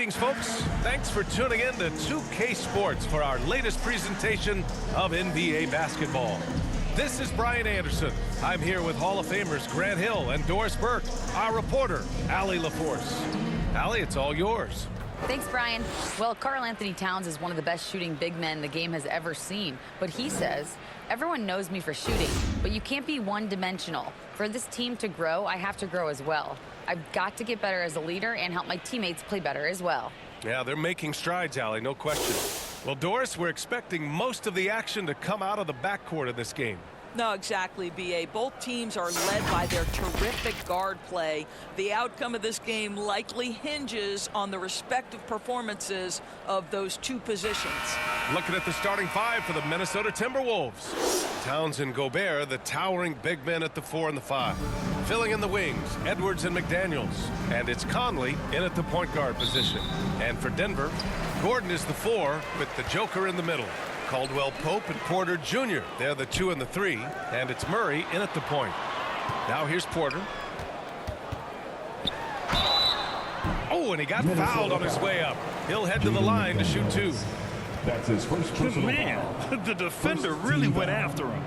Greetings, folks. Thanks for tuning in to 2K Sports for our latest presentation of NBA basketball. This is Brian Anderson. I'm here with Hall of Famers Grant Hill and Doris Burke, our reporter, Allie LaForce. Allie, it's all yours. Thanks, Brian. Well, Karl Anthony Towns is one of the best shooting big men the game has ever seen. But he says, everyone knows me for shooting, but you can't be one-dimensional. For this team to grow, I have to grow as well. I've got to get better as a leader and help my teammates play better as well. Yeah, they're making strides, Allie, no question. Well, Doris, we're expecting most of the action to come out of the backcourt of this game. No, exactly, B.A. Both teams are led by their terrific guard play. The outcome of this game likely hinges on the respective performances of those two positions. Looking at the starting five for the Minnesota Timberwolves. Towns and Gobert, the towering big men at the 4 and the 5. Filling in the wings, Edwards and McDaniels. And it's Conley in at the point guard position. And for Denver, Gordon is the 4 with the Joker in the middle. Caldwell Pope and Porter Jr. They're the 2 and the 3, and it's Murray in at the point. Now here's Porter. Oh, and he got fouled on his way up. He'll head to the line to shoot 2. That's his first personal foul. The defender really went after him.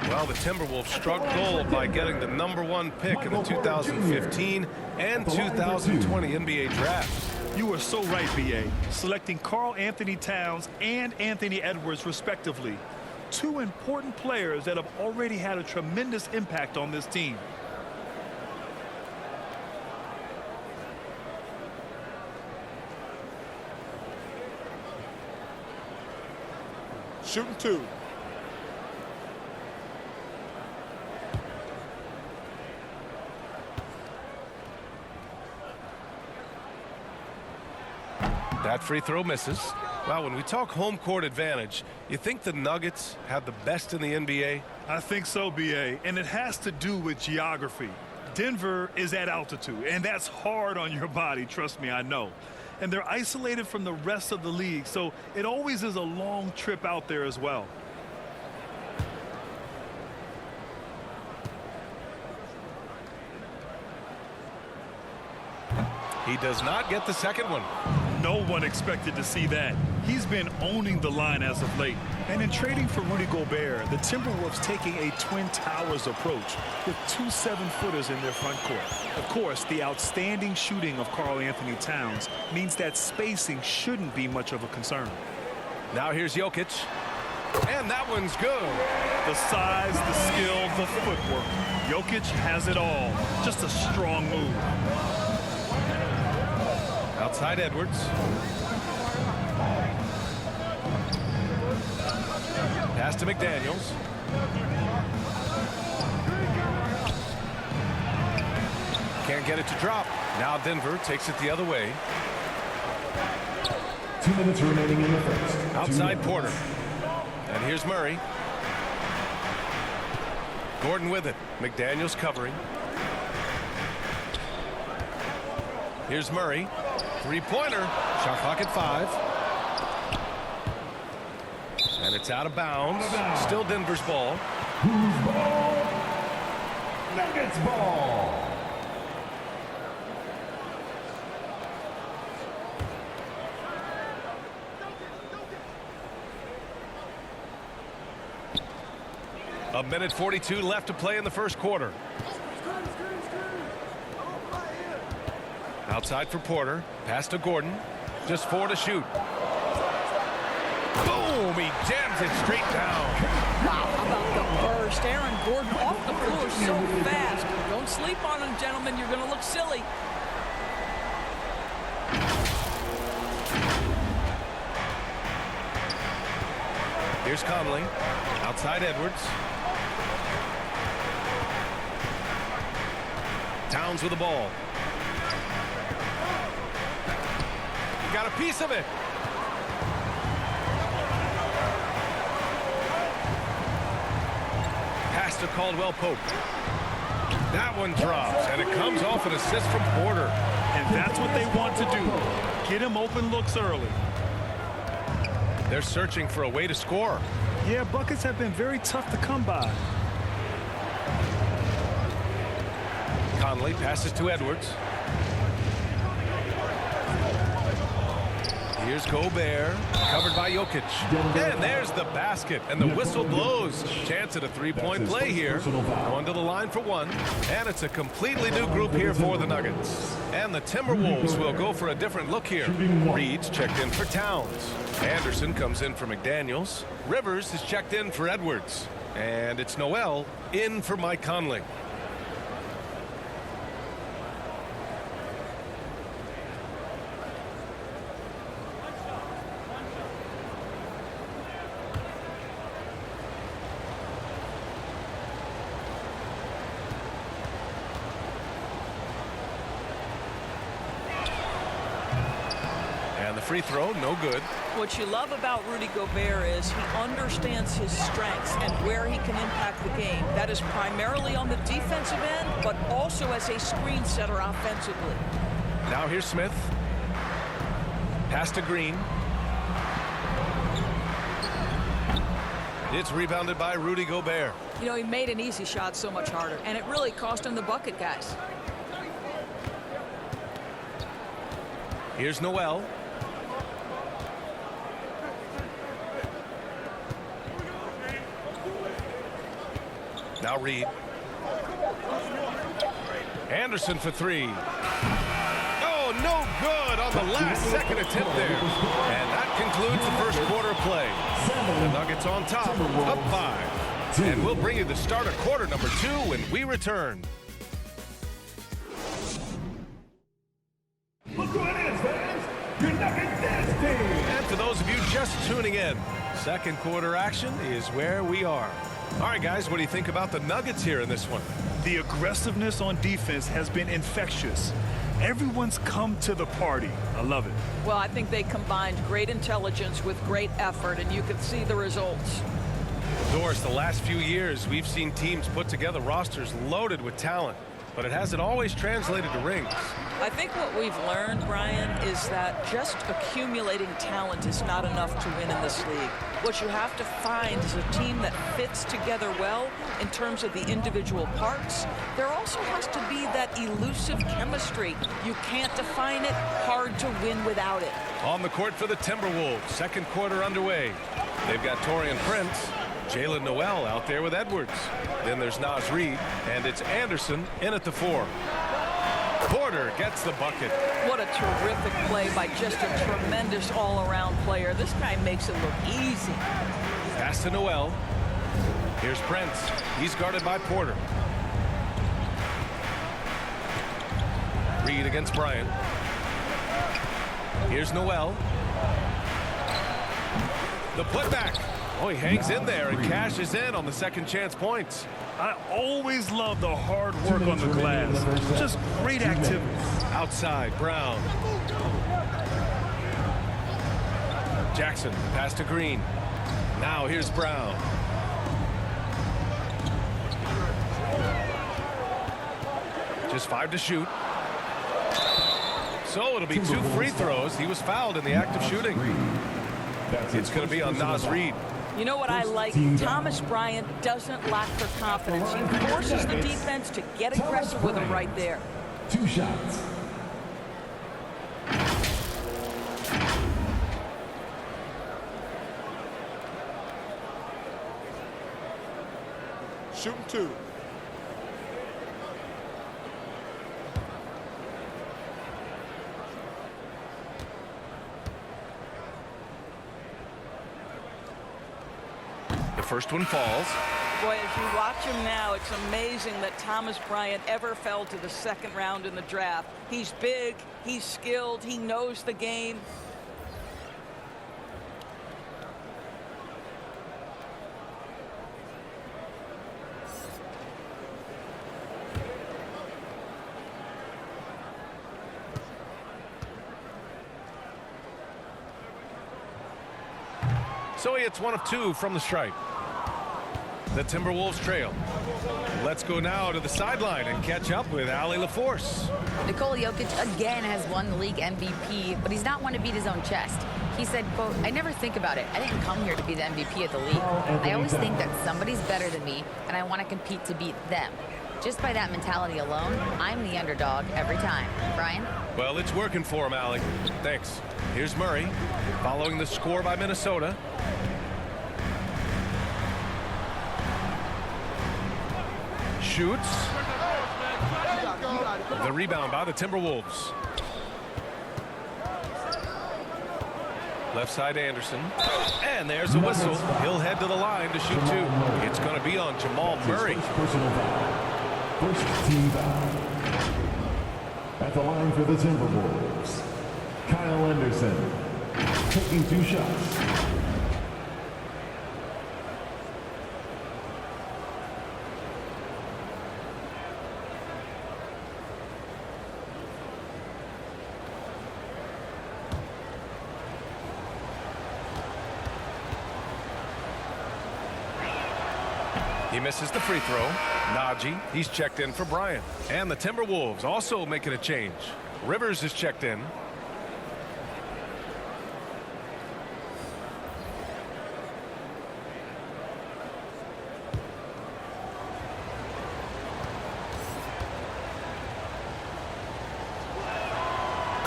Well, the Timberwolves struck gold by getting the #1 pick in the 2015 and 2020 NBA draft. You are so right, B.A. Selecting Karl Anthony Towns and Anthony Edwards, respectively. Two important players that have already had a tremendous impact on this team. Shooting 2. That free throw misses. Well, when we talk home court advantage, you think the Nuggets have the best in the NBA? I think so, B.A., and it has to do with geography. Denver is at altitude, and that's hard on your body, trust me, I know. And they're isolated from the rest of the league, so it always is a long trip out there as well. He does not get the second one. No one expected to see that. He's been owning the line as of late. And in trading for Rudy Gobert, the Timberwolves taking a Twin Towers approach with 2 7-footers in their front court. Of course, the outstanding shooting of Karl Anthony Towns means that spacing shouldn't be much of a concern. Now here's Jokic. And that one's good. The size, the skill, the footwork. Jokic has it all. Just a strong move. Outside Edwards. Pass to McDaniels. Can't get it to drop. Now Denver takes it the other way. 2 minutes remaining in the first. Outside Porter. And here's Murray. Gordon with it. McDaniels covering. Here's Murray. Three-pointer. Shot clock at 5. And it's out of bounds. Still Denver's ball. Who's ball? Nuggets ball. A minute 42 left to play in the first quarter. Outside for Porter. Pass to Gordon. Just 4 to shoot. Boom! He jams it straight down. Wow, how about the burst? Aaron Gordon off the floor so fast. Don't sleep on him, gentlemen. You're going to look silly. Here's Conley. Outside Edwards. Towns with the ball. Got a piece of it. Pass to Caldwell Pope. That one drops, and it comes off an assist from Porter. And that's what they want to do. Get him open looks early. They're searching for a way to score. Yeah, buckets have been very tough to come by. Conley passes to Edwards. Here's Gobert, covered by Jokic. And there's the basket, and the whistle blows. Chance at a three-point play here. Going to the line for one. And it's a completely new group here for the Nuggets. And the Timberwolves will go for a different look here. Reed's checked in for Towns. Anderson comes in for McDaniels. Rivers is checked in for Edwards. And it's Noel in for Mike Conley. And the free throw, no good. What you love about Rudy Gobert is he understands his strengths and where he can impact the game. That is primarily on the defensive end, but also as a screen setter offensively. Now here's Smith. Pass to Green. It's rebounded by Rudy Gobert. You know, he made an easy shot so much harder, and it really cost him the bucket, guys. Here's Noel. Now Reed. Anderson for three. Oh, no good on the last second attempt there. And that concludes the first quarter play. The Nuggets on top, up 5. And we'll bring you the start of quarter number 2 when we return. Look who it is, fans! Your Nuggets Dynasty! And for those of you just tuning in, second quarter action is where we are. All right, guys, what do you think about the Nuggets here in this one? The aggressiveness on defense has been infectious. Everyone's come to the party. I love it. Well, I think they combined great intelligence with great effort, and you can see the results. Doris, the last few years, we've seen teams put together rosters loaded with talent, but it hasn't always translated to rings. I think what we've learned, Brian, is that just accumulating talent is not enough to win in this league. What you have to find is a team that fits together well in terms of the individual parts. There also has to be that elusive chemistry. You can't define it, hard to win without it. On the court for the Timberwolves, second quarter underway. They've got Taurean Prince, Jalen Noel out there with Edwards. Then there's Naz Reid, and it's Anderson in at the 4. Porter gets the bucket. What a terrific play by just a tremendous all-around player. This guy makes it look easy. Pass to Noel. Here's Prince. He's guarded by Porter. Reed against Bryant. Here's Noel. The putback. Oh, he hangs in there and cashes in on the second chance points. I always love the hard work on the glass. Just great activity. Outside, Brown. Jackson, pass to Green. Now here's Brown. Just 5 to shoot. So it'll be 2 free throws. He was fouled in the act of shooting. It's going to be on Naz Reid. You know what I like? Thomas Bryant doesn't lack for confidence. He forces the defense to get aggressive with him right there. 2 shots. Shooting 2. The first one falls. Boy, as you watch him now, it's amazing that Thomas Bryant ever fell to the second round in the draft. He's big, he's skilled, he knows the game. So he hits 1 of 2 from the stripe. The Timberwolves trail. Let's go now to the sideline and catch up with Allie LaForce. Nikola Jokic again has won the league MVP, but he's not one to beat his own chest. He said, quote, "I never think about it. I didn't come here to be the MVP of the league. I always think that somebody's better than me, and I want to compete to beat them." Just by that mentality alone, I'm the underdog every time. Brian? Well, it's working for him, Allie. Thanks. Here's Murray, following the score by Minnesota. Shoots. The rebound by the Timberwolves. Left side Anderson. And there's a whistle. He'll head to the line to shoot two. It's going to be on Jamal Murray. Personal foul. First team foul. At the line for the Timberwolves, Kyle Anderson, taking 2 shots. He misses the free throw. Najee, he's checked in for Bryant. And the Timberwolves also making a change. Rivers is checked in.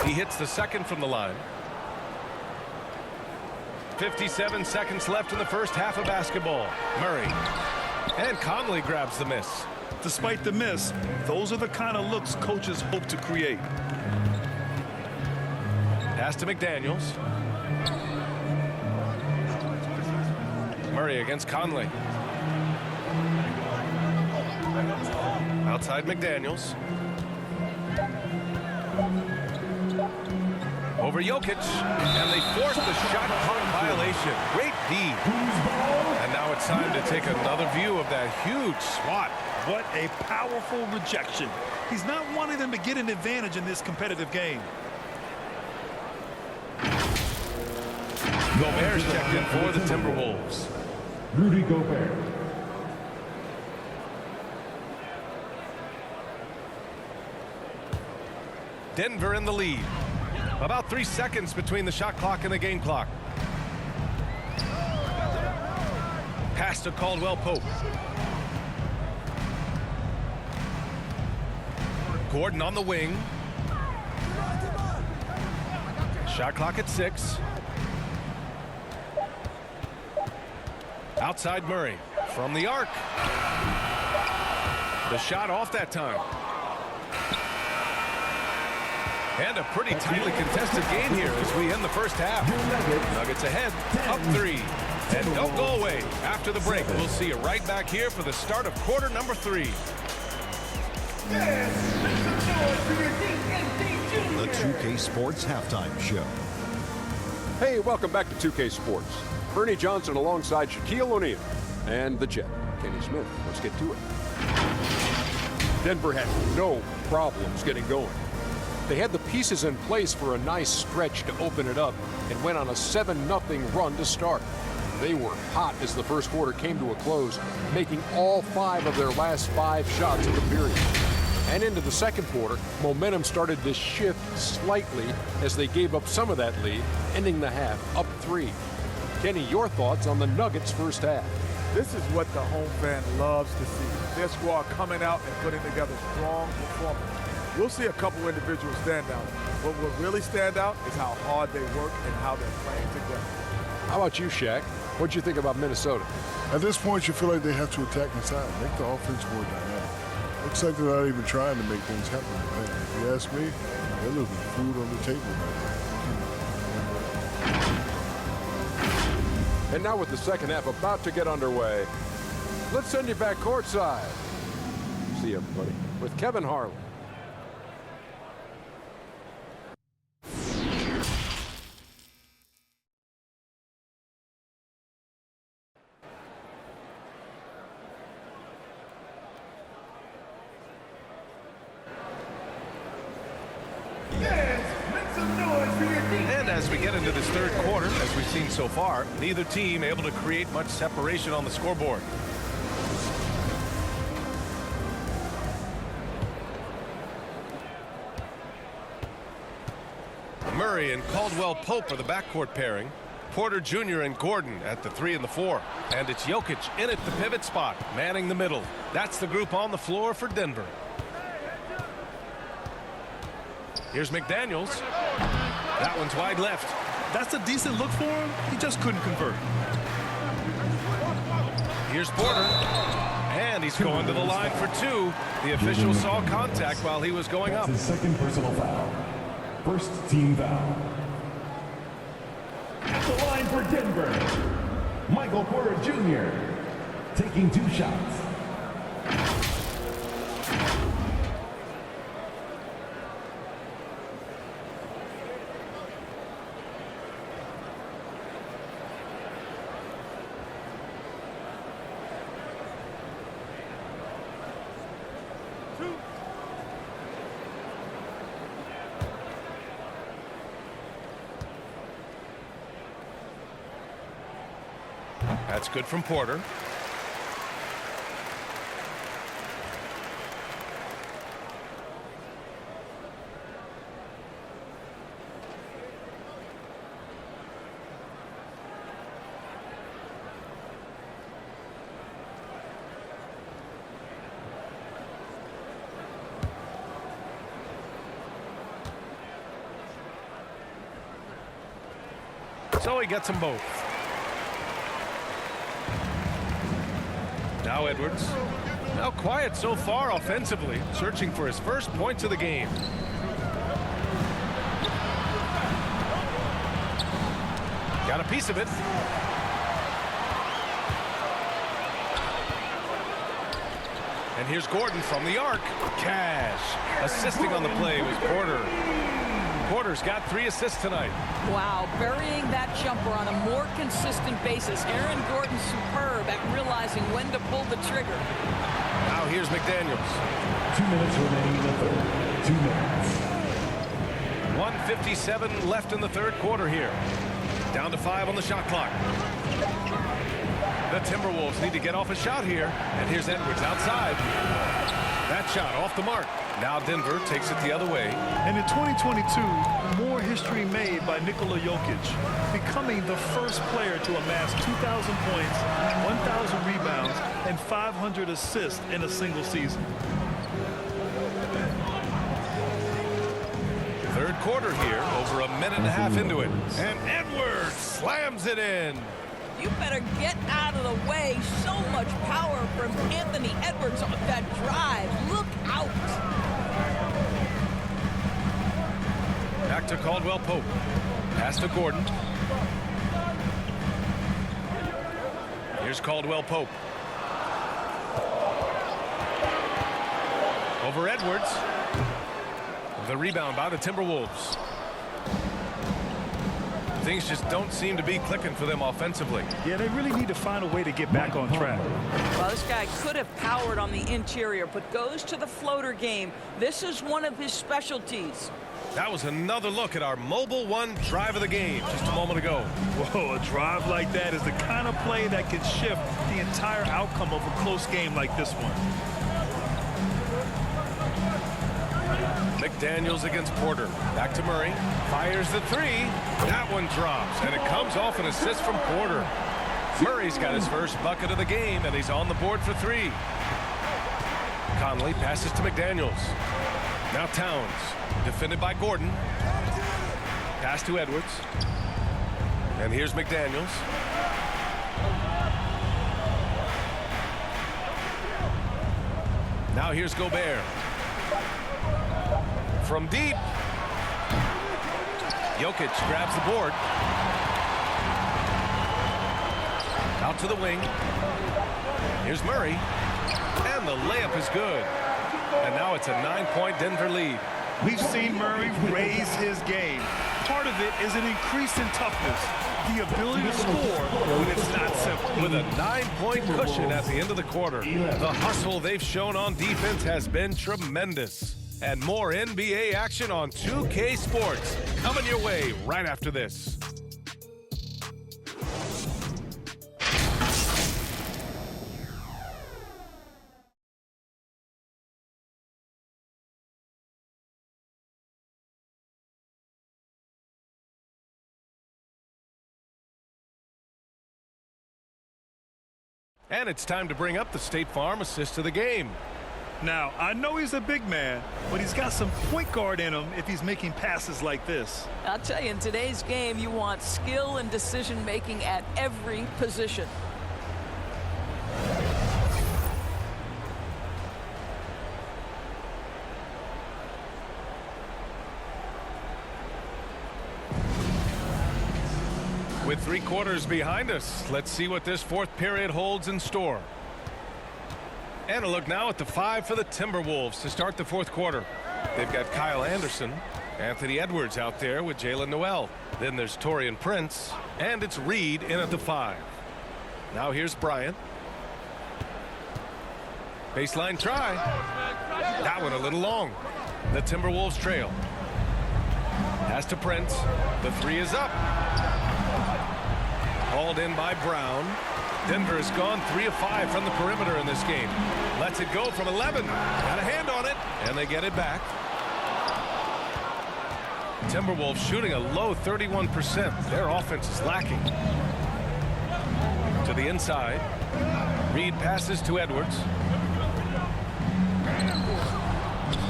He hits the second from the line. 57 seconds left in the first half of basketball. Murray. And Conley grabs the miss. Despite the miss, those are the kind of looks coaches hope to create. Pass to McDaniels. Murray against Conley. Outside McDaniels. Over Jokic. And they force the shot clock violation. Great D. And now it's time to take another view of that huge swat. What a powerful rejection. He's not wanting them to get an advantage in this competitive game. Gobert's checked in for the Timberwolves. Rudy Gobert. Denver in the lead. About 3 seconds between the shot clock and the game clock. Pass to Caldwell Pope. Gordon on the wing. Shot clock at 6. Outside Murray from the arc. The shot off that time. And a pretty tightly contested game here as we end the first half. Nuggets ahead, up 3. And don't go away. After the break, we'll see you right back here for the start of quarter number 3. The 2K Sports Halftime Show. Hey, welcome back to 2K Sports. Bernie Johnson alongside Shaquille O'Neal and the Jet, Kenny Smith. Let's get to it. Denver had no problems getting going. They had the pieces in place for a nice stretch to open it up and went on a 7-0 run to start. They were hot as the first quarter came to a close, making all 5 of their last 5 shots of the period. And into the second quarter, momentum started to shift slightly as they gave up some of that lead, ending the half up 3. Kenny, your thoughts on the Nuggets' first half? This is what the home fan loves to see. Their squad coming out and putting together strong performance. We'll see a couple individual standouts, but what really stand out is how hard they work and how they're playing together. How about you, Shaq? What'd you think about Minnesota? At this point, you feel like they have to attack inside, make the offense more dynamic. Looks like they're not even trying to make things happen in the paint. If you ask me, they're leaving food on the table right now. And now with the second half about to get underway, let's send you back courtside. See you, everybody, with Kevin Harlan. And as we get into this third quarter, as we've seen so far, neither team able to create much separation on the scoreboard. Murray and Caldwell Pope are the backcourt pairing. Porter Jr. and Gordon at the 3 and the 4. And it's Jokic in at the pivot spot, manning the middle. That's the group on the floor for Denver. Here's McDaniels. That one's wide left. That's a decent look for him. He just couldn't convert. Here's Porter. And he's going to the line for 2. The official saw contact while he was going up. His second personal foul. First team foul. At the line for Denver, Michael Porter Jr. taking 2 shots. That's good from Porter. So he gets them both. Now Edwards. Now quiet so far offensively, searching for his first points of the game. Got a piece of it. And here's Gordon from the arc. Cash. Assisting on the play was Porter. Porter's got 3 assists tonight. Wow, burying that jumper on a more consistent basis. Aaron Gordon superb at realizing when to pull the trigger. Now here's McDaniels. 2 minutes remaining in the third. 2 minutes. 1:57 left in the third quarter here. Down to 5 on the shot clock. The Timberwolves need to get off a shot here. And here's Edwards outside. That shot off the mark. Now Denver takes it the other way. And in 2022, more history made by Nikola Jokic, becoming the first player to amass 2,000 points, 1,000 rebounds, and 500 assists in a single season. Third quarter here, over a minute and a half into it. And Edwards slams it in. You better get out of the way. So much power from Anthony Edwards on that drive. Look out. Back to Caldwell Pope. Pass to Gordon. Here's Caldwell Pope. Over Edwards. The rebound by the Timberwolves. Things just don't seem to be clicking for them offensively. Yeah, they really need to find a way to get back on track. Well, this guy could have powered on the interior, but goes to the floater game. This is one of his specialties. That was another look at our Mobile One drive of the game just a moment ago. Whoa, a drive like that is the kind of play that can shift the entire outcome of a close game like this one. McDaniels against Porter. Back to Murray. Fires the 3. That one drops, and it comes off an assist from Porter. Murray's got his first bucket of the game, and he's on the board for 3. Conley passes to McDaniels. Now Towns. Defended by Gordon. Pass to Edwards. And here's McDaniels. Now here's Gobert. From deep. Jokic grabs the board. Out to the wing. Here's Murray. And the layup is good. And now it's a 9-point Denver lead. We've seen Murray raise his game. Part of it is an increase in toughness, the ability to score when it's not simple. With a 9-point cushion at the end of the quarter, the hustle they've shown on defense has been tremendous. And more NBA action on 2K Sports coming your way right after this. And it's time to bring up the State Farm assist of the game. Now, I know he's a big man, but he's got some point guard in him if he's making passes like this. I'll tell you, in today's game, you want skill and decision-making at every position. With 3 quarters behind us, let's see what this 4th period holds in store. And a look now at the 5 for the Timberwolves to start the 4th quarter. They've got Kyle Anderson, Anthony Edwards out there with Jalen Noel. Then there's Taurean Prince, and it's Reed in at the 5. Now here's Bryant. Baseline try. That one a little long. The Timberwolves trail. Pass to Prince. The 3 is up. Hauled in by Brown. Denver has gone 3 of 5 from the perimeter in this game. Lets it go from 11. Got a hand on it, and they get it back. Timberwolves shooting a low 31%. Their offense is lacking. To the inside. Reed passes to Edwards.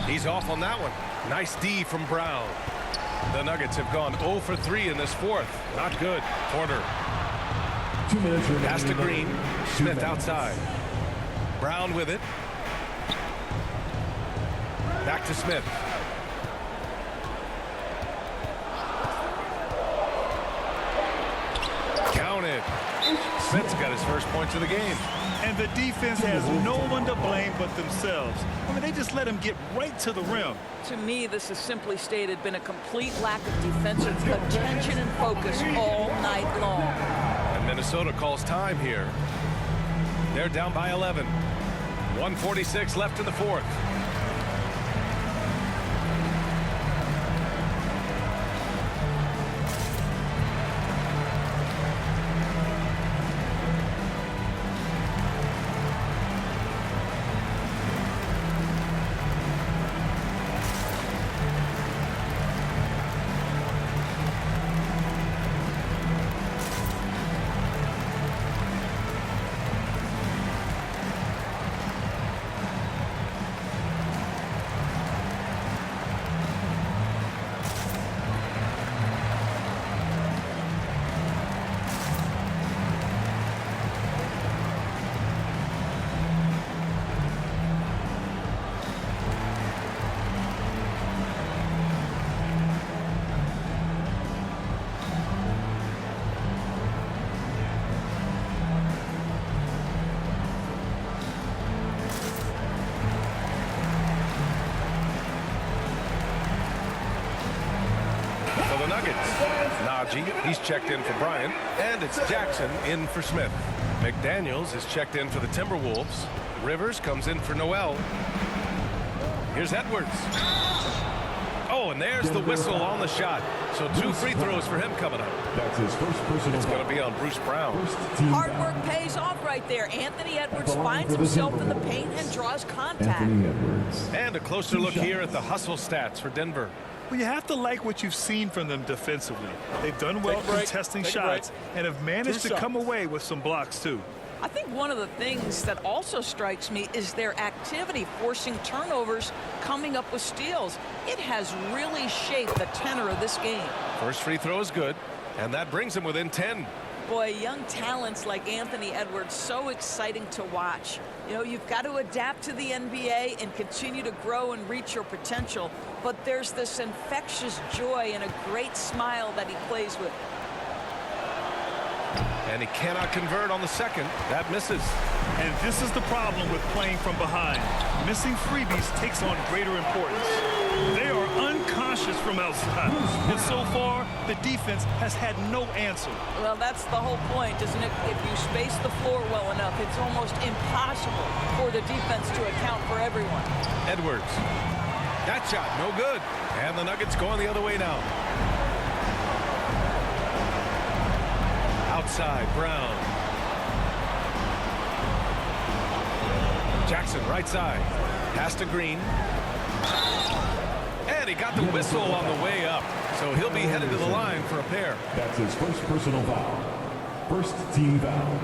He's off on that one. Nice D from Brown. The Nuggets have gone 0 for 3 in this 4th. Not good. Porter. 2 minutes remaining. Pass to Green. Smith outside. Brown with it. Back to Smith. Counted. Smith's got his first points of the game. And the defense has no one to blame but themselves. I mean, they just let him get right to the rim. To me, this has simply stated been a complete lack of defensive attention and focus all night long. And Minnesota calls time here. They're down by 11. 1:46 left in the 4th. He's checked in for Bryant, and it's Jackson in for Smith. McDaniels is checked in for the Timberwolves. Rivers comes in for Noel. Here's Edwards. Oh, and there's the whistle on the shot. So 2 free throws for him coming up. That's his first personal. It's going to be on Bruce Brown. Hard work pays off right there. Anthony Edwards finds himself in the paint and draws contact. And a closer look here at the hustle stats for Denver. Well, you have to like what you've seen from them defensively. They've done well contesting shots and have managed to come away with some blocks, too. I think one of the things that also strikes me is their activity forcing turnovers, coming up with steals. It has really shaped the tenor of this game. First free throw is good, and that brings him within 10. Boy, young talents like Anthony Edwards, so exciting to watch. You know, you've got to adapt to the NBA and continue to grow and reach your potential. But there's this infectious joy and a great smile that he plays with. And he cannot convert on the second. That misses. And this is the problem with playing from behind. Missing freebies takes on greater importance. They are unconscious from outside. And so far, the defense has had no answer. Well, that's the whole point, isn't it? If you space the floor well enough, it's almost impossible for the defense to account for everyone. Edwards. That shot, no good. And the Nuggets going the other way now. Outside, Brown. Jackson, right side. Pass to Green. And he got the whistle on the way up. So he'll be headed to the line for a pair. That's his first personal foul. First team foul.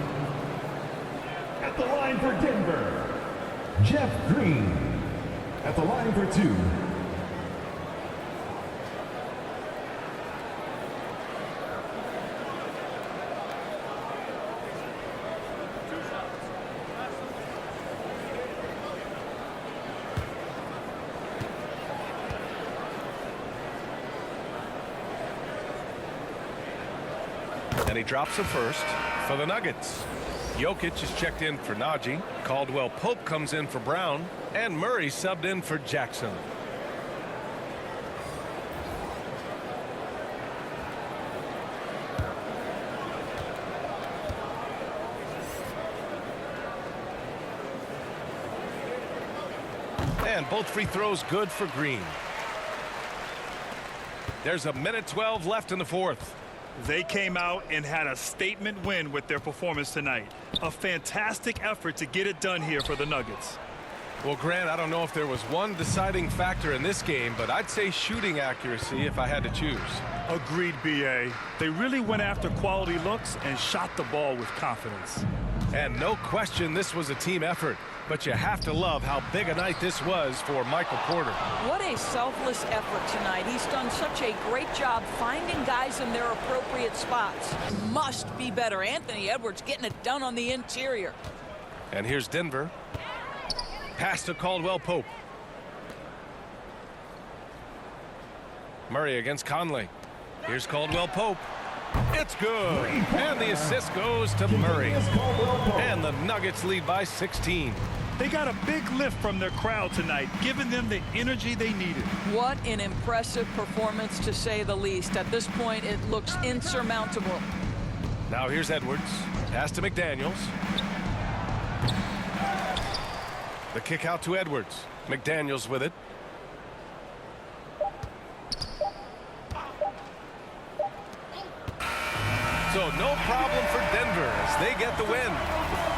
At the line for Denver, Jeff Green. At the line for 2. And he drops the first for the Nuggets. Jokic is checked in for Najee. Caldwell Pope comes in for Brown. And Murray subbed in for Jackson. And both free throws good for Green. There's a minute 12 left in the fourth. They came out and had a statement win with their performance tonight. A fantastic effort to get it done here for the Nuggets. Well, Grant, I don't know if there was one deciding factor in this game, but I'd say shooting accuracy if I had to choose. Agreed, B.A. They really went after quality looks and shot the ball with confidence. And no question this was a team effort, but you have to love how big a night this was for Michael Porter. What a selfless effort tonight. He's done such a great job finding guys in their appropriate spots. Must be better. Anthony Edwards getting it done on the interior. And here's Denver. Pass to Caldwell Pope. Murray against Conley. Here's Caldwell Pope. It's good. And the assist goes to Murray. And the Nuggets lead by 16. They got a big lift from their crowd tonight, giving them the energy they needed. What an impressive performance, to say the least. At this point, it looks insurmountable. Now here's Edwards. Pass to McDaniels. The kick out to Edwards. McDaniels with it. So no problem for Denver as they get the win.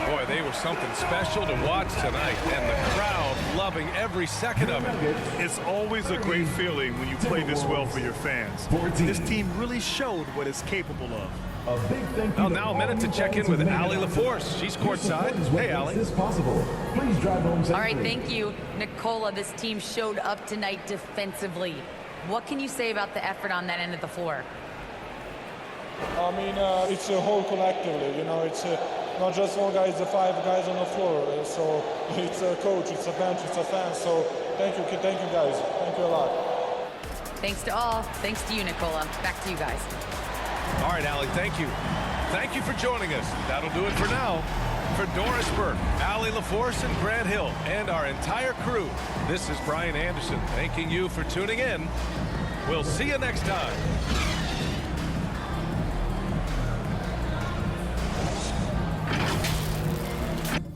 Boy, they were something special to watch tonight, and the crowd loving every second of it. It's always a great feeling when you play this well for your fans. This team really showed what it's capable of. A big thank you. Well, now a minute to check in with Allie LaForce. She's courtside. Hey, Allie. This possible. Please drive home safely. All right, thank you, Nicola. This team showed up tonight defensively. What can you say about the effort on that end of the floor? I mean, it's a whole collectively, you know, it's not just one guy, it's the 5 guys on the floor. So it's a coach, it's a bench, it's a fan. So thank you guys. Thank you a lot. Thanks to all. Thanks to you, Nicola. Back to you guys. All right, Allie, thank you. Thank you for joining us. That'll do it for now. For Doris Burke, Allie LaForce, and Grant Hill, and our entire crew, this is Brian Anderson thanking you for tuning in. We'll see you next time.